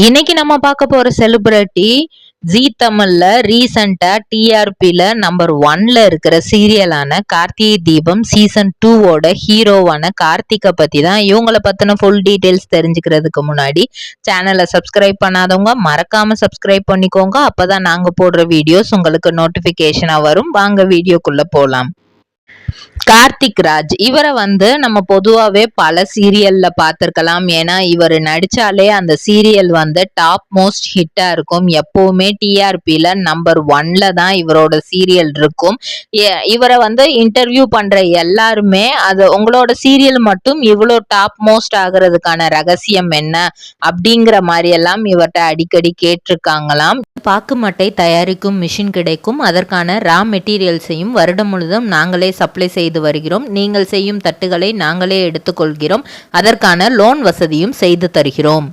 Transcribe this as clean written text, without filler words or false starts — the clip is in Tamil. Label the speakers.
Speaker 1: இன்னைக்கு நம்ம பார்க்க போற செலிபிரிட்டி ஜீ தமிழ்ல ரீசெண்டா டிஆர்பில நம்பர் 1ல இருக்கிற சீரியலான கார்த்திகை தீபம் சீசன் 2வோட ஹீரோவான கார்த்திகை பத்தி தான். இவங்கள பத்தின ஃபுல் டீடைல்ஸ் தெரிஞ்சுக்கிறதுக்கு முன்னாடி சேனலை சப்ஸ்கிரைப் பண்ணாதவங்க மறக்காம சப்ஸ்கிரைப் பண்ணிக்கோங்க. அப்பதான் நாங்க போடுற வீடியோஸ் உங்களுக்கு நோட்டிபிகேஷனா வரும். வாங்க வீடியோக்குள்ள போலாம். கார்த்திக் ராஜ் இவரை நம்ம பொதுவாவே பல சீரியல்ல பார்த்திருக்கலாம். ஏன்னா இவர் நடிச்சாலே அந்த சீரியல் டாப் மோஸ்ட் ஹிட்டா இருக்கும். எப்பவுமே டிஆர்பில நம்பர் 1ல தான் இவரோட சீரியல் இருக்கும். இவரை இன்டர்வியூ பண்ற எல்லாருமே அது உங்களோட சீரியல் மட்டும் இவ்வளோ டாப் மோஸ்ட் ஆகுறதுக்கான ரகசியம் என்ன அப்படிங்கிற மாதிரி எல்லாம் இவர்கிட்ட அடிக்கடி கேட்டிருக்காங்களாம். பாக்குமட்டை தயாரிக்கும் மிஷின் கிடைக்கும். அதற்கான ரா மெட்டீரியல்ஸையும் வருடம் முழுதும் நாங்களே சப்ளை செய்து வருகிறோம். நீங்கள் செய்யும் தட்டுகளை நாங்களே எடுத்துக்கொள்கிறோம். அதற்கான லோன் வசதியும் செய்து தருகிறோம்.